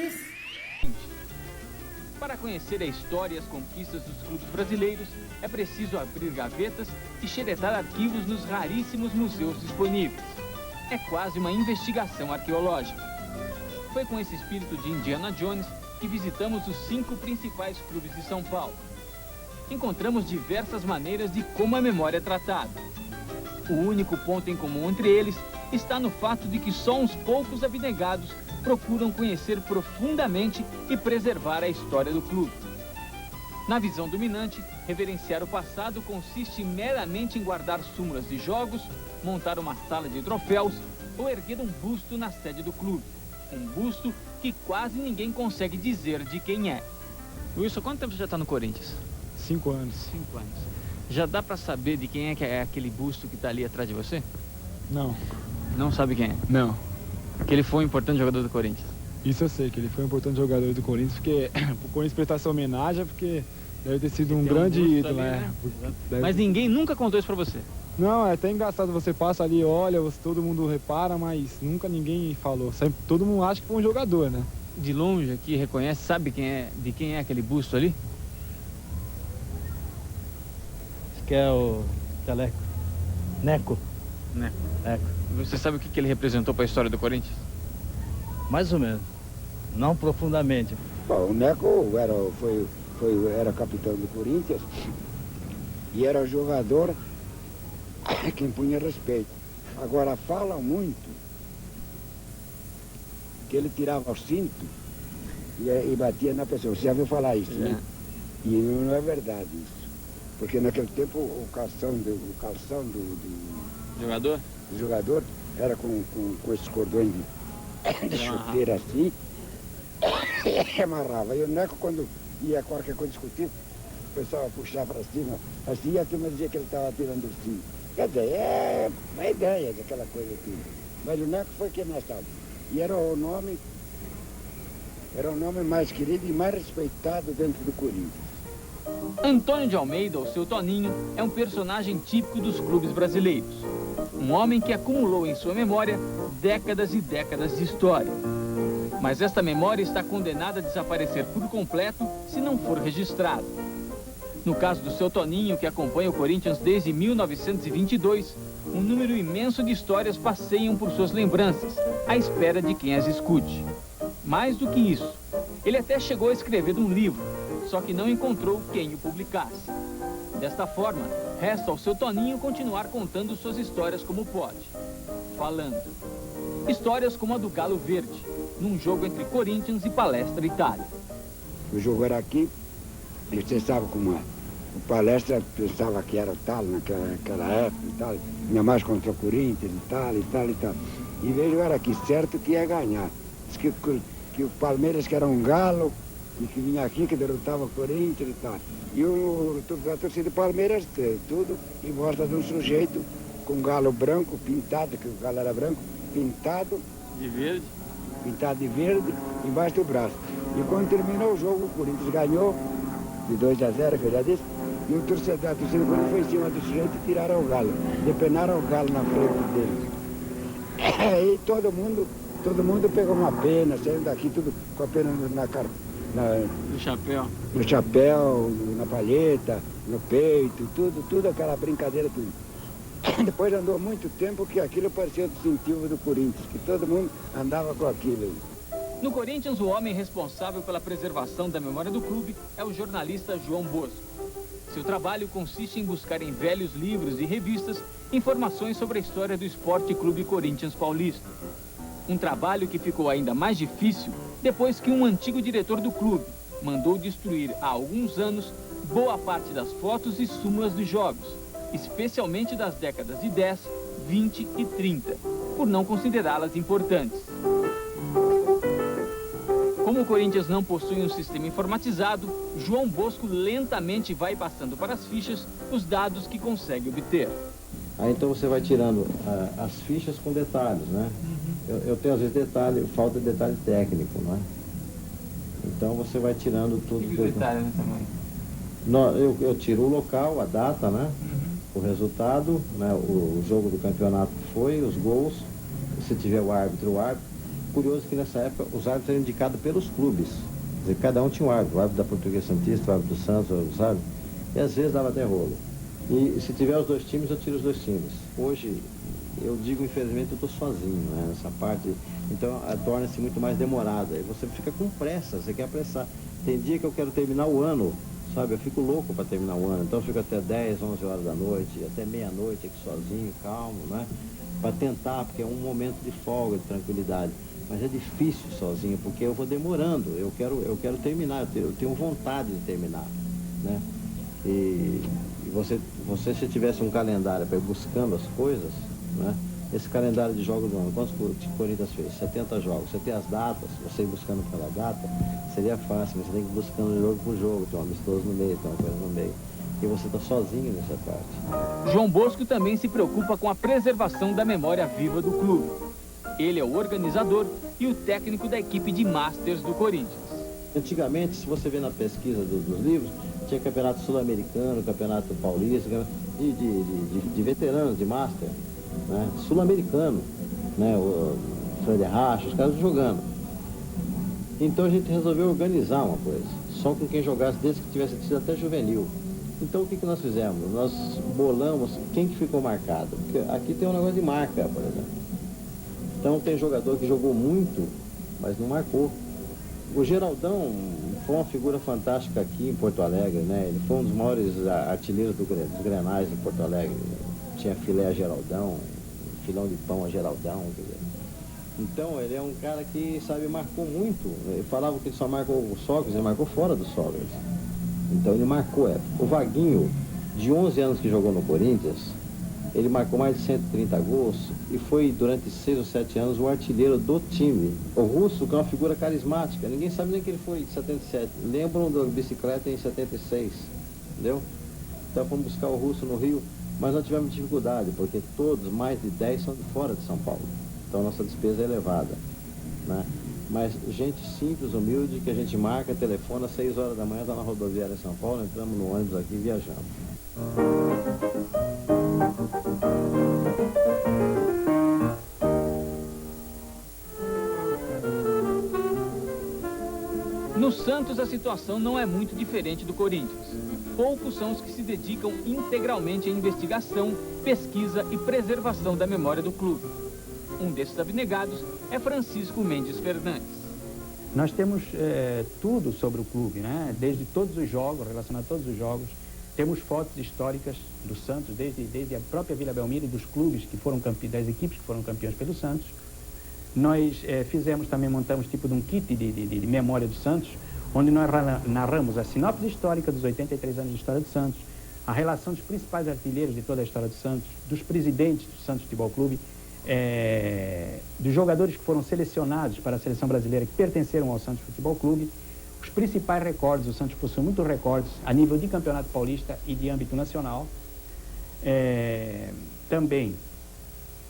Isso. Para conhecer a história e as conquistas dos clubes brasileiros, é preciso abrir gavetas e xeretar arquivos nos raríssimos museus disponíveis. É quase uma investigação arqueológica. Foi com esse espírito de Indiana Jones que visitamos os 5 principais clubes de São Paulo. Encontramos diversas maneiras de como a memória é tratada. O único ponto em comum entre eles está no fato de que só uns poucos abnegados procuram conhecer profundamente e preservar a história do clube. Na visão dominante, reverenciar o passado consiste meramente em guardar súmulas de jogos, montar uma sala de troféus ou erguer um busto na sede do clube. Um busto que quase ninguém consegue dizer de quem é. Wilson, quanto tempo você já está no Corinthians? 5 anos. 5 anos. Já dá para saber de quem é que é aquele busto que está ali atrás de você? Não. Não sabe quem é? Não. Que ele foi um importante jogador do Corinthians. Isso eu sei, que ele foi um importante jogador do Corinthians, porque o Corinthians prestar essa homenagem, porque deve ter sido um grande ídolo, ali, né? Mas ninguém nunca contou isso pra você? Não, é até engraçado, você passa ali, olha, todo mundo repara, mas nunca ninguém falou. Sempre, todo mundo acha que foi um jogador, né? De longe aqui, reconhece, sabe de quem é aquele busto ali? Acho que é o Teleco. Neco. Neco. Neco. Você sabe o que ele representou para a história do Corinthians? Mais ou menos. Não profundamente. Bom, o Neco era capitão do Corinthians e era jogador que impunha respeito. Agora, falam muito que ele tirava o cinto e batia na pessoa. Você já ouviu falar isso, né? E não é verdade isso. Porque naquele tempo o calção do Jogador? jogador era com esses cordões de chuteira assim, e amarrava. E o Neco, quando ia qualquer coisa discutir, o pessoal puxava para cima, assim, e a turma dizia que ele estava tirando o cinto. Quer dizer, é uma ideia daquela coisa aqui. Mas o Neco foi quem nós estávamos. E era o nome mais querido e mais respeitado dentro do Corinthians. Antônio de Almeida, ou seu Toninho, é um personagem típico dos clubes brasileiros. Um homem que acumulou em sua memória décadas e décadas de história. Mas esta memória está condenada a desaparecer por completo se não for registrada. No caso do seu Toninho, que acompanha o Corinthians desde 1922, um número imenso de histórias passeiam por suas lembranças, à espera de quem as escute. Mais do que isso, ele até chegou a escrever um livro, só que não encontrou quem o publicasse. Desta forma, resta ao seu Toninho continuar contando suas histórias como pode, falando. Histórias como a do Galo Verde, num jogo entre Corinthians e Palestra Itália. O jogo era aqui, e você sabe como é. O Palestra pensava que era o tal naquela época e tal, vinha mais contra o Corinthians e tal, e tal, e tal. E veio jogar aqui, certo que ia ganhar. Diz que o Palmeiras, que era um galo, e que vinha aqui, que derrotava o Corinthians e tal. E a torcida do Palmeiras, tudo, em volta de um sujeito com um galo branco, pintado, que o galo era branco, pintado De verde? Pintado de verde, embaixo do braço. E quando terminou o jogo, o Corinthians ganhou, de 2-0, que eu já disse, e a torcida do Corinthians foi em cima do sujeito e tiraram o galo, depenaram o galo na frente dele. Aí todo mundo pegou uma pena, saiu daqui tudo com a pena na cara. Do chapéu. No chapéu, na palheta, no peito, tudo aquela brincadeira, tudo. Depois andou muito tempo que aquilo parecia distintivo do Corinthians, que todo mundo andava com aquilo. No Corinthians, o homem responsável pela preservação da memória do clube é o jornalista João Bosco. Seu trabalho consiste em buscar em velhos livros e revistas informações sobre a história do Esporte Clube Corinthians Paulista. Um trabalho que ficou ainda mais difícil depois que um antigo diretor do clube mandou destruir há alguns anos boa parte das fotos e súmulas dos jogos, especialmente das décadas de 10, 20 e 30, por não considerá-las importantes. Como o Corinthians não possui um sistema informatizado, João Bosco lentamente vai passando para as fichas os dados que consegue obter. Aí então você vai tirando as fichas com detalhes, né? Eu tenho às vezes falta de detalhe técnico, não é? Então você vai tirando tudo. Que detalhe, né, tamanho? Eu tiro o local, a data, né? O resultado, né? O jogo do campeonato que foi, os gols, se tiver o árbitro, Curioso que nessa época os árbitros eram indicados pelos clubes. Quer dizer, cada um tinha um árbitro, o árbitro da Portuguesa Santista, o árbitro do Santos, o árbitro do Sábio, e às vezes dava até rolo. E se tiver os dois times, eu tiro os dois times. Hoje, eu digo, infelizmente, eu estou sozinho, né, nessa parte, então torna-se muito mais demorada. E você fica com pressa, você quer apressar. Tem dia que eu quero terminar o ano, sabe, eu fico louco para terminar o ano, então eu fico até 10, 11 horas da noite, até meia-noite aqui sozinho, calmo, né, para tentar, porque é um momento de folga, de tranquilidade. Mas é difícil sozinho, porque eu vou demorando, eu quero terminar, eu tenho vontade de terminar, né? E você se tivesse um calendário para ir buscando as coisas, né? Esse calendário de jogos do ano, quantos o Corinthians fez? 70 jogos. Você tem as datas, você ir buscando pela data, seria fácil, mas você tem que ir buscando jogo por jogo, tem um amistoso no meio, tem uma coisa no meio. E você está sozinho nessa parte. João Bosco também se preocupa com a preservação da memória viva do clube. Ele é o organizador e o técnico da equipe de Masters do Corinthians. Antigamente, se você vê na pesquisa dos livros, tinha campeonato sul-americano, campeonato paulista, de veteranos de Master, né? Sul-americano, né? O Fred Racha, os caras jogando. Então a gente resolveu organizar uma coisa, só com quem jogasse desde que tivesse sido até juvenil. Então o que nós fizemos? Nós bolamos quem que ficou marcado. Porque aqui tem um negócio de marca, por exemplo. Então tem jogador que jogou muito, mas não marcou. O Geraldão foi uma figura fantástica aqui em Porto Alegre, né? Ele foi um dos maiores artilheiros dos Grenais em Porto Alegre. Tinha filé a Geraldão, filão de pão a Geraldão, quer dizer. Então ele é um cara que, sabe, marcou muito. Ele falava que ele só marcou o Sócrates, ele marcou fora do Sócrates. Então ele marcou época. O Vaguinho, de 11 anos que jogou no Corinthians, ele marcou mais de 130 gols e foi, durante 6 ou 7 anos, o artilheiro do time. O Russo, que é uma figura carismática, ninguém sabe nem que ele foi em 77. Lembram da bicicleta em 76, entendeu? Então fomos buscar o Russo no Rio, mas nós tivemos dificuldade, porque todos, mais de 10, são de fora de São Paulo. Então nossa despesa é elevada, né? Mas gente simples, humilde, que a gente marca, telefona, 6 horas da manhã, está na rodoviária em São Paulo, entramos no ônibus aqui e viajamos. No Santos, a situação não é muito diferente do Corinthians. Poucos são os que se dedicam integralmente à investigação, pesquisa e preservação da memória do clube. Um desses abnegados é Francisco Mendes Fernandes. Nós temos tudo sobre o clube, né? Desde todos os jogos, relacionado a todos os jogos. Temos fotos históricas do Santos, desde a própria Vila Belmiro, dos clubes que foram campeões, das equipes que foram campeões pelo Santos. Nós montamos tipo de um kit de memória do Santos, onde nós narramos a sinopse histórica dos 83 anos de história do Santos, a relação dos principais artilheiros de toda a história do Santos, dos presidentes do Santos Futebol Clube, dos jogadores que foram selecionados para a seleção brasileira que pertenceram ao Santos Futebol Clube, os principais recordes. O Santos possui muitos recordes a nível de Campeonato Paulista e de âmbito nacional. Também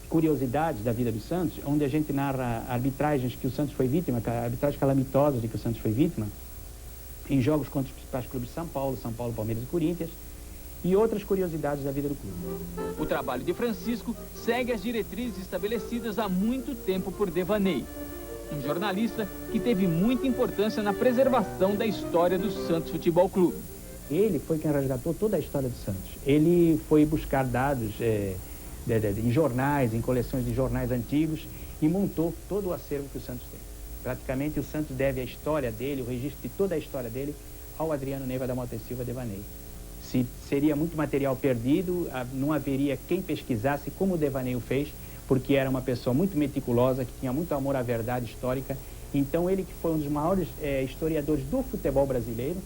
curiosidades da vida do Santos, onde a gente narra arbitragens que o Santos foi vítima, arbitragens calamitosas de que o Santos foi vítima, em jogos contra os principais clubes de São Paulo, Palmeiras e Corinthians, e outras curiosidades da vida do clube. O trabalho de Francisco segue as diretrizes estabelecidas há muito tempo por Devaney, um jornalista que teve muita importância na preservação da história do Santos Futebol Clube. Ele foi quem resgatou toda a história do Santos. Ele foi buscar dados em jornais, em coleções de jornais antigos, e montou todo o acervo que o Santos tem. Praticamente o Santos deve a história dele, o registro de toda a história dele, ao Adriano Neiva da Mota e Silva Devaney. Se seria muito material perdido, não haveria quem pesquisasse como o Devaney o fez, porque era uma pessoa muito meticulosa, que tinha muito amor à verdade histórica. Então ele, que foi um dos maiores historiadores do futebol brasileiro,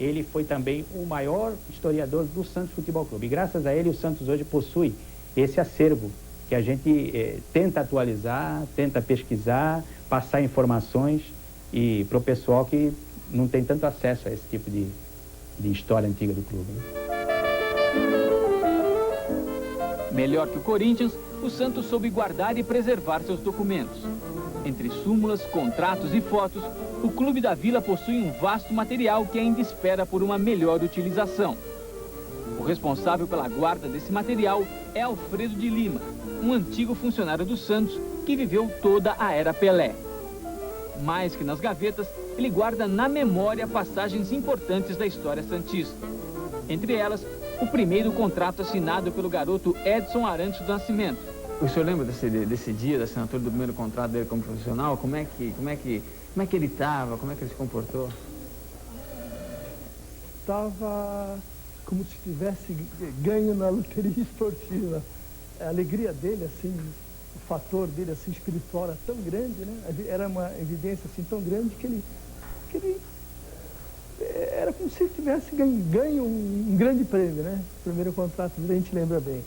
ele foi também o maior historiador do Santos Futebol Clube. E graças a ele o Santos hoje possui esse acervo que a gente tenta atualizar, tenta pesquisar, passar informações e para o pessoal que não tem tanto acesso a esse tipo de história antiga do clube, né? Melhor que o Corinthians, o Santos soube guardar e preservar seus documentos. Entre súmulas, contratos e fotos, o Clube da Vila possui um vasto material que ainda espera por uma melhor utilização. O responsável pela guarda desse material é Alfredo de Lima, um antigo funcionário do Santos que viveu toda a era Pelé. Mais que nas gavetas, ele guarda na memória passagens importantes da história santista. Entre elas, o primeiro contrato assinado pelo garoto Edson Arantes do Nascimento. O senhor lembra desse dia, da assinatura do primeiro contrato dele como profissional? Como é que ele estava? Como é que ele se comportou? Estava como se tivesse ganho na loteria esportiva. A alegria dele, assim, o fator dele, assim, espiritual era tão grande, né? Era uma evidência, assim, tão grande que ele era como se ele tivesse ganho um grande prêmio, né? O primeiro contrato dele a gente lembra bem.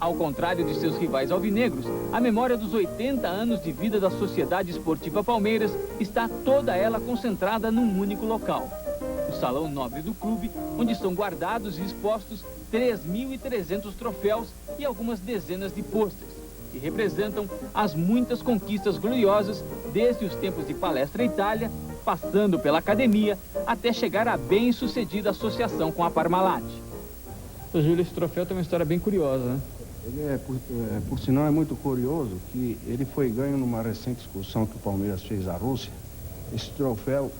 Ao contrário de seus rivais alvinegros, a memória dos 80 anos de vida da Sociedade Esportiva Palmeiras está toda ela concentrada num único local. O Salão Nobre do clube, onde estão guardados e expostos 3.300 troféus e algumas dezenas de pôsteres, que representam as muitas conquistas gloriosas desde os tempos de Palestra Itália, passando pela academia, até chegar à bem-sucedida associação com a Parmalat. Ô, Júlio, esse troféu tem uma história bem curiosa, né? Ele por sinal, é muito curioso que ele foi ganho numa recente excursão que o Palmeiras fez à Rússia. Esse troféu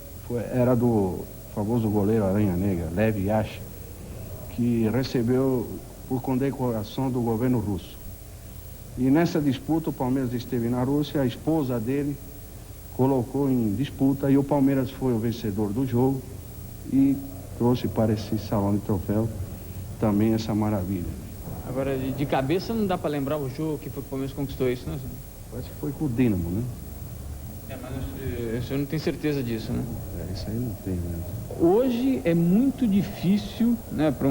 era do famoso goleiro Aranha Negra, Lev Yashin, que recebeu por condecoração do governo russo. E nessa disputa o Palmeiras esteve na Rússia, a esposa dele colocou em disputa e o Palmeiras foi o vencedor do jogo e trouxe para esse salão de troféu também essa maravilha. Agora, de cabeça não dá para lembrar o jogo que foi que o Palmeiras conquistou isso, né? Parece que foi com o Dínamo, né? Mas o senhor não tem certeza disso, né? Isso aí não tem mesmo. Hoje é muito difícil, né, para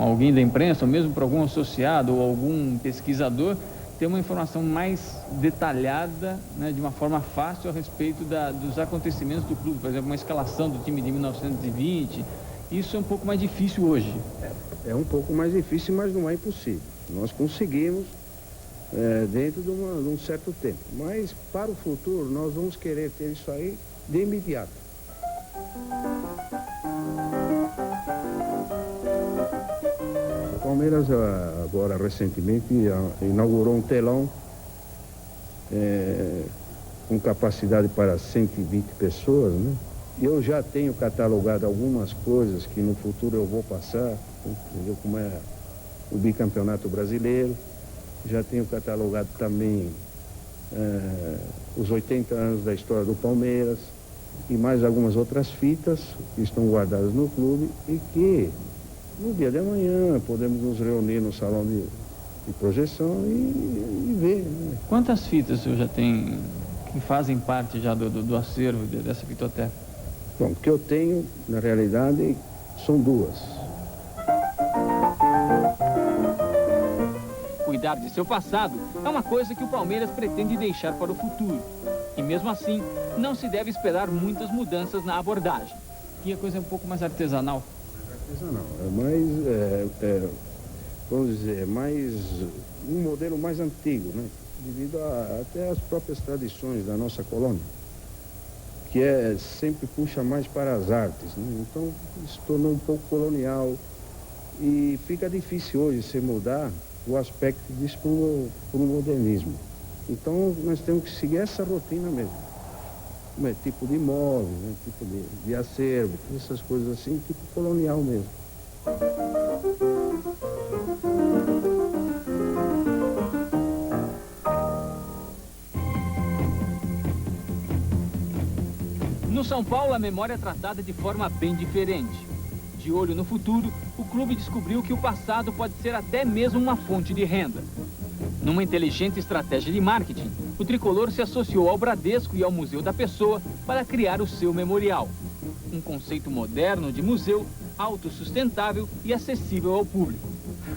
alguém da imprensa, ou mesmo para algum associado ou algum pesquisador, ter uma informação mais detalhada, né, de uma forma fácil a respeito dos acontecimentos do clube. Por exemplo, uma escalação do time de 1920. Isso é um pouco mais difícil hoje. É um pouco mais difícil, mas não é impossível. Nós conseguimos dentro de um certo tempo. Mas para o futuro nós vamos querer ter isso aí de imediato. O Palmeiras agora recentemente inaugurou um telão com capacidade para 120 pessoas, né? Eu já tenho catalogado algumas coisas que no futuro eu vou passar, entendeu? Como é o bicampeonato brasileiro. Já tenho catalogado também os 80 anos da história do Palmeiras e mais algumas outras fitas que estão guardadas no clube e que no dia de amanhã podemos nos reunir no salão de projeção e ver, né? Quantas fitas o senhor já tem que fazem parte já do acervo dessa fitoteca? Bom, o que eu tenho, na realidade, são duas. Cuidar de seu passado é uma coisa que o Palmeiras pretende deixar para o futuro. E mesmo assim, não se deve esperar muitas mudanças na abordagem. Que é coisa um pouco mais artesanal. Artesanal, vamos dizer, um modelo mais antigo, né? Devido até às próprias tradições da nossa colônia, que sempre puxa mais para as artes, né? Então, se tornou um pouco colonial e fica difícil hoje se mudar o aspecto disso para o modernismo. Então, nós temos que seguir essa rotina mesmo. Tipo de imóvel, né? Tipo de acervo, essas coisas assim, tipo colonial mesmo. No São Paulo, a memória é tratada de forma bem diferente. De olho no futuro, o clube descobriu que o passado pode ser até mesmo uma fonte de renda. Numa inteligente estratégia de marketing, o tricolor se associou ao Bradesco e ao Museu da Pessoa para criar o seu memorial. Um conceito moderno de museu, autossustentável e acessível ao público.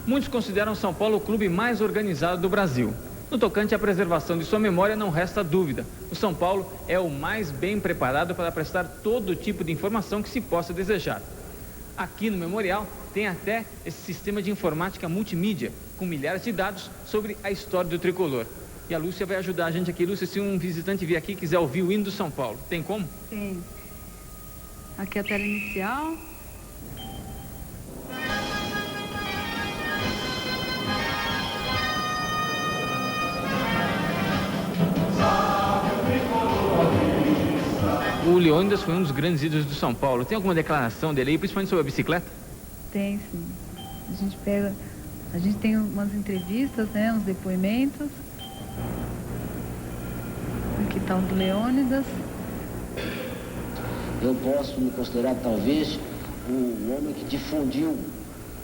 Muitos consideram São Paulo o clube mais organizado do Brasil. No tocante à preservação de sua memória, não resta dúvida. O São Paulo é o mais bem preparado para prestar todo tipo de informação que se possa desejar. Aqui no memorial tem até esse sistema de informática multimídia, com milhares de dados sobre a história do tricolor. E a Lúcia vai ajudar a gente aqui. Lúcia, se um visitante vier aqui e quiser ouvir o hino do São Paulo, tem como? Tem. Aqui é a tela inicial, O Leônidas foi um dos grandes ídolos do São Paulo. Tem alguma declaração dele aí, principalmente sobre a bicicleta? Tem, sim. A gente tem umas entrevistas, né, uns depoimentos. Aqui está o do Leônidas. Eu posso me considerar, talvez, um homem que difundiu,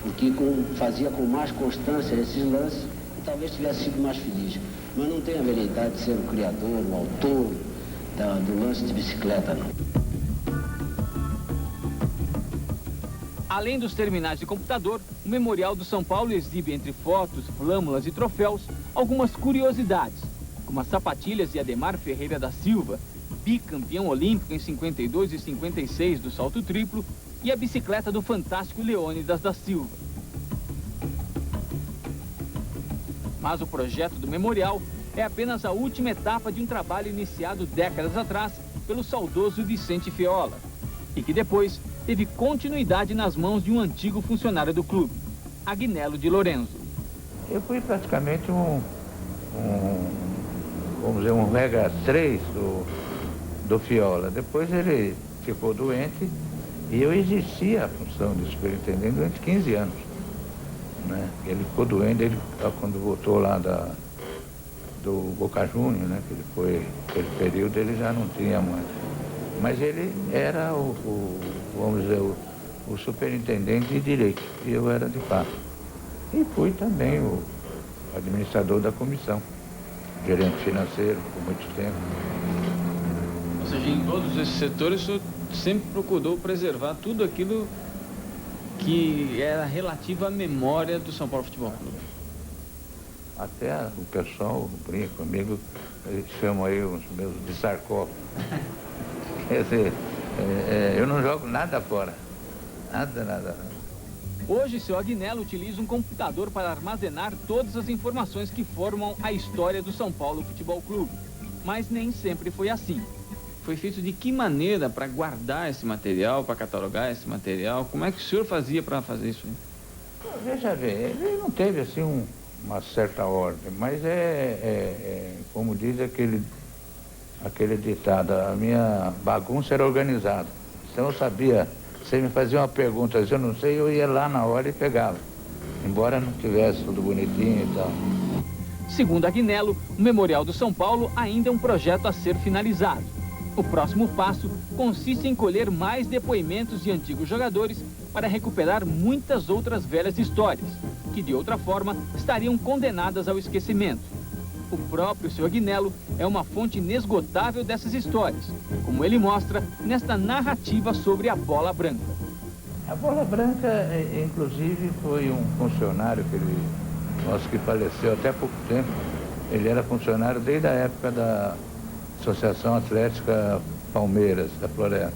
porque fazia com mais constância esses lances, e talvez tivesse sido mais feliz. Mas não tenho a veleidade de ser o criador, o autor do lance de bicicleta, não. Além dos terminais de computador, o Memorial do São Paulo exibe, entre fotos, flâmulas e troféus, algumas curiosidades, como as sapatilhas de Ademar Ferreira da Silva, bicampeão olímpico em 52 e 56 do salto triplo, e a bicicleta do fantástico Leônidas da Silva. Mas o projeto do memorial é apenas a última etapa de um trabalho iniciado décadas atrás pelo saudoso Vicente Feola, e que depois teve continuidade nas mãos de um antigo funcionário do clube, Agnello de Lorenzo. Eu fui praticamente vamos dizer, um regra 3 do Feola. Depois ele ficou doente e eu exerci a função de superintendente durante 15 anos. Né? Ele ficou doente, quando voltou lá do Boca Juniors, né? Que ele foi, aquele período ele já não tinha mais. Mas ele era vamos dizer, o superintendente de direito, e eu era de fato. E fui também o administrador da comissão, gerente financeiro por muito tempo. Ou seja, em todos esses setores o senhor sempre procurou preservar tudo aquilo que era relativo à memória do São Paulo Futebol Clube. Até o pessoal brinca comigo, eles chamam aí os meus de sarcófago. Quer dizer, eu não jogo nada fora. Nada. Hoje, seu Agnello utiliza um computador para armazenar todas as informações que formam a história do São Paulo Futebol Clube. Mas nem sempre foi assim. Foi feito de que maneira para guardar esse material, para catalogar esse material? Como é que o senhor fazia para fazer isso aí? Veja bem, ele não teve assim uma certa ordem, mas como diz aquele ditado, a minha bagunça era organizada. Então eu sabia, você me fazia uma pergunta, eu não sei, eu ia lá na hora e pegava, embora não tivesse tudo bonitinho e tal. Segundo Agnello, o Memorial do São Paulo ainda é um projeto a ser finalizado. O próximo passo consiste em colher mais depoimentos de antigos jogadores para recuperar muitas outras velhas histórias, que de outra forma estariam condenadas ao esquecimento. O próprio seu Agnello é uma fonte inesgotável dessas histórias, como ele mostra nesta narrativa sobre a Bola Branca. A Bola Branca, inclusive, foi um funcionário nosso que faleceu até há pouco tempo. Ele era funcionário desde a época da Associação Atlética Palmeiras, da Floresta.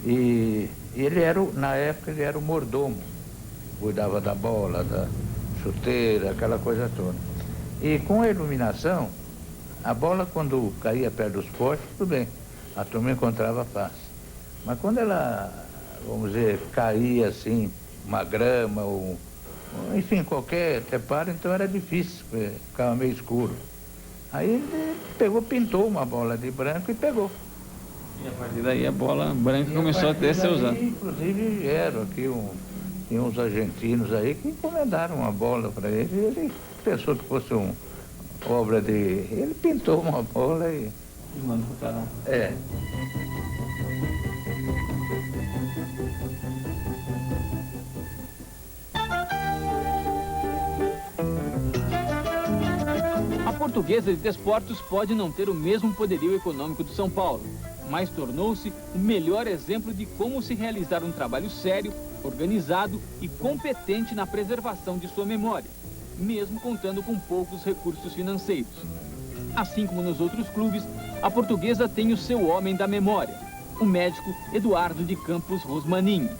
E ele na época, ele era o mordomo, cuidava da bola, da chuteira, aquela coisa toda. E com a iluminação, a bola quando caía perto dos postes, tudo bem, a turma encontrava fácil. Mas quando ela, vamos dizer, caía assim, uma grama, ou enfim, qualquer reparo, então era difícil, ficava meio escuro. Aí ele pintou uma bola de branco e pegou. E a partir daí a bola branca começou a ter ser usada. Inclusive vieram aqui tinha uns argentinos aí que encomendaram uma bola para ele. Ele pensou que fosse uma obra de... Ele pintou uma bola e mandou para lá. É. A Portuguesa de Desportos pode não ter o mesmo poderio econômico do São Paulo, mas tornou-se o melhor exemplo de como se realizar um trabalho sério, organizado e competente na preservação de sua memória, mesmo contando com poucos recursos financeiros. Assim como nos outros clubes, a Portuguesa tem o seu homem da memória, o médico Eduardo de Campos Rosmaninho.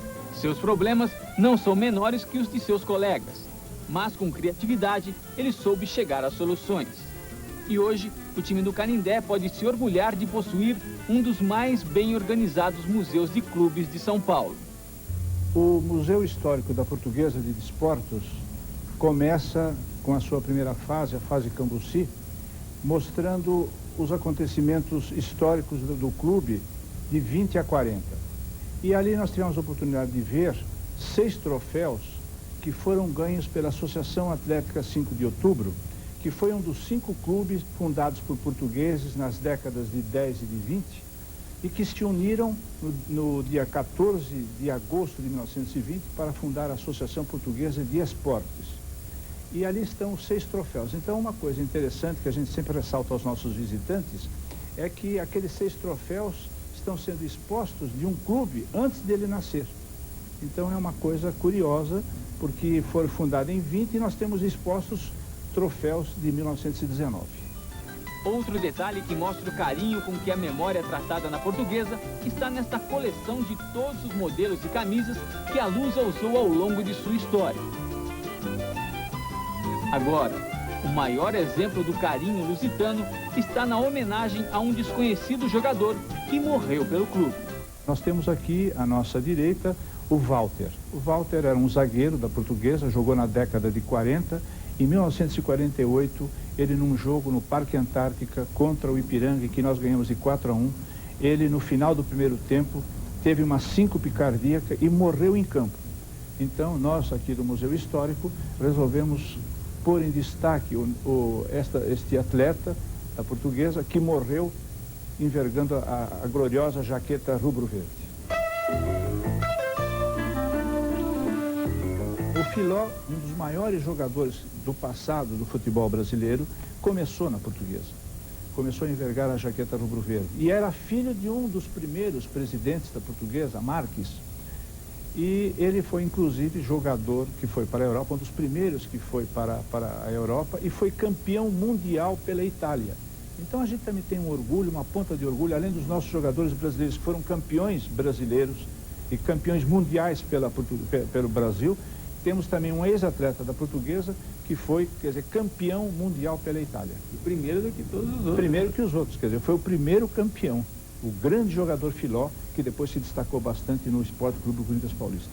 Seus problemas não são menores que os de seus colegas, mas com criatividade ele soube chegar às soluções. E hoje, o time do Canindé pode se orgulhar de possuir um dos mais bem organizados museus de clubes de São Paulo. O Museu Histórico da Portuguesa de Desportos começa com a sua primeira fase, a fase Cambuci, mostrando os acontecimentos históricos do clube de 20 a 40. E ali nós tivemos a oportunidade de ver 6 troféus que foram ganhos pela Associação Atlética 5 de Outubro, que foi um dos 5 clubes fundados por portugueses nas décadas de 10 e de 20, e que se uniram no dia 14 de agosto de 1920 para fundar a Associação Portuguesa de Esportes. E ali estão os 6 troféus. Então, uma coisa interessante que a gente sempre ressalta aos nossos visitantes é que aqueles 6 troféus estão sendo expostos de um clube antes dele nascer. Então, é uma coisa curiosa, porque foi fundado em 20 e nós temos expostos troféus de 1919. Outro detalhe que mostra o carinho com que a memória é tratada na Portuguesa está nesta coleção de todos os modelos de camisas que a Lusa usou ao longo de sua história. Agora, o maior exemplo do carinho lusitano está na homenagem a um desconhecido jogador que morreu pelo clube. Nós temos aqui à nossa direita o Walter. O Walter era um zagueiro da Portuguesa, jogou na década de 40. Em 1948, ele num jogo no Parque Antártica contra o Ipiranga, que nós ganhamos de 4-1, ele no final do primeiro tempo teve uma síncope cardíaca e morreu em campo. Então, nós aqui do Museu Histórico resolvemos pôr em destaque este atleta da Portuguesa que morreu envergando a gloriosa jaqueta rubro-verde. O Filó, um dos maiores jogadores do passado do futebol brasileiro, começou na Portuguesa. Começou a envergar a jaqueta rubro-verde. E era filho de um dos primeiros presidentes da Portuguesa, Marques. E ele foi, inclusive, jogador que foi para a Europa, um dos primeiros que foi para a Europa, e foi campeão mundial pela Itália. Então a gente também tem um orgulho, uma ponta de orgulho, além dos nossos jogadores brasileiros que foram campeões brasileiros e campeões mundiais pelo Brasil, temos também um ex-atleta da Portuguesa que foi, quer dizer, campeão mundial pela Itália. E primeiro do que todos os outros. Primeiro que os outros, quer dizer, foi o primeiro campeão. O grande jogador Filó, que depois se destacou bastante no Esporte Clube Corinthians Paulista.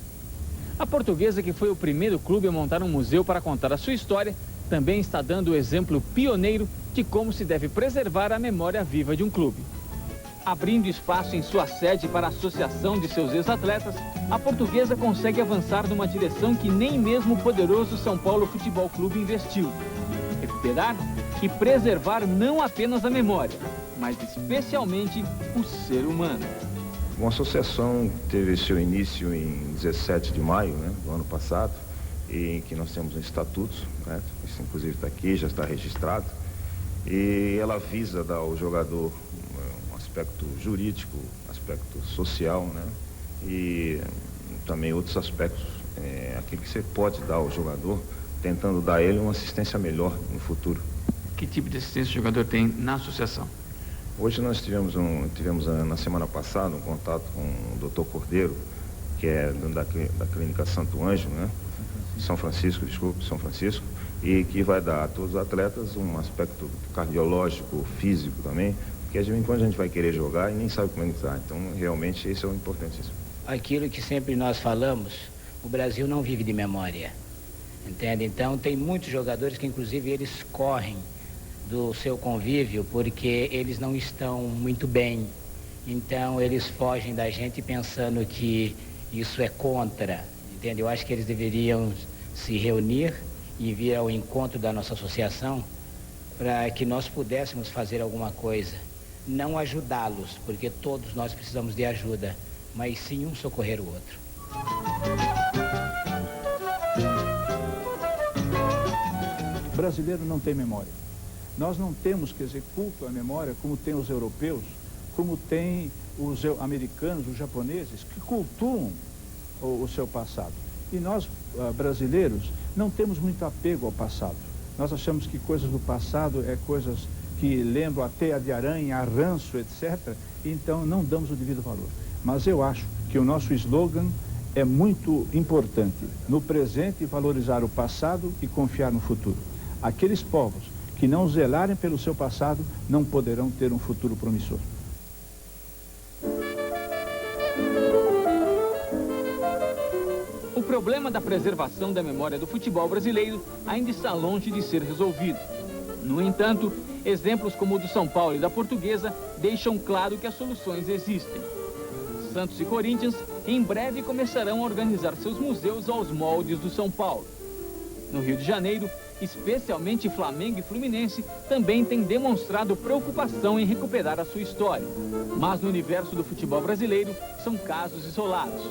A Portuguesa, que foi o primeiro clube a montar um museu para contar a sua história, também está dando o exemplo pioneiro de como se deve preservar a memória viva de um clube. Abrindo espaço em sua sede para a associação de seus ex-atletas, a Portuguesa consegue avançar numa direção que nem mesmo o poderoso São Paulo Futebol Clube investiu. Recuperar e preservar não apenas a memória, mas especialmente o ser humano. Uma associação teve seu início em 17 de maio, do ano passado, em que nós temos um estatuto, isso inclusive está aqui, já está registrado, e ela visa dar ao jogador um aspecto jurídico, aspecto social, e também outros aspectos, aquilo que você pode dar ao jogador, tentando dar a ele uma assistência melhor no futuro. Que tipo de assistência o jogador tem na associação? Hoje nós tivemos na semana passada um contato com o Dr. Cordeiro, que é da Clínica Santo Anjo, São Francisco, e que vai dar a todos os atletas um aspecto cardiológico, físico também, porque de vez em quando a gente vai querer jogar e nem sabe como é que está. Então, realmente, isso é o importantíssimo. Aquilo que sempre nós falamos, o Brasil não vive de memória, entende? Então, tem muitos jogadores que, inclusive, eles correm do seu convívio porque eles não estão muito bem. Então, eles fogem da gente pensando que isso é contra, entende? Eu acho que eles deveriam se reunir e vir ao encontro da nossa associação para que nós pudéssemos fazer alguma coisa. Não ajudá-los, porque todos nós precisamos de ajuda, mas sim um socorrer o outro. O brasileiro não tem memória. Nós não temos, quer dizer, culto à memória como tem os europeus, como tem os americanos, os japoneses, que cultuam o seu passado. E nós, brasileiros, não temos muito apego ao passado. Nós achamos que coisas do passado é coisas que lembram a teia de aranha, a ranço, etc. Então não damos o devido valor. Mas eu acho que o nosso slogan é muito importante. No presente, valorizar o passado e confiar no futuro. Aqueles povos que não zelarem pelo seu passado não poderão ter um futuro promissor. O problema da preservação da memória do futebol brasileiro ainda está longe de ser resolvido. No entanto, exemplos como o do São Paulo e da Portuguesa deixam claro que as soluções existem. Santos e Corinthians, em breve começarão a organizar seus museus aos moldes do São Paulo. No Rio de Janeiro, especialmente Flamengo e Fluminense, também têm demonstrado preocupação em recuperar a sua história. Mas no universo do futebol brasileiro, são casos isolados.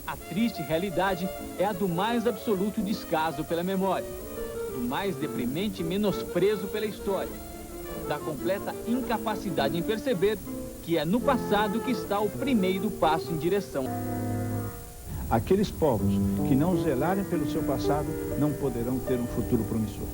A triste realidade é a do mais absoluto descaso pela memória, do mais deprimente menosprezo pela história, da completa incapacidade em perceber que é no passado que está o primeiro passo em direção. Aqueles povos que não zelarem pelo seu passado não poderão ter um futuro promissor.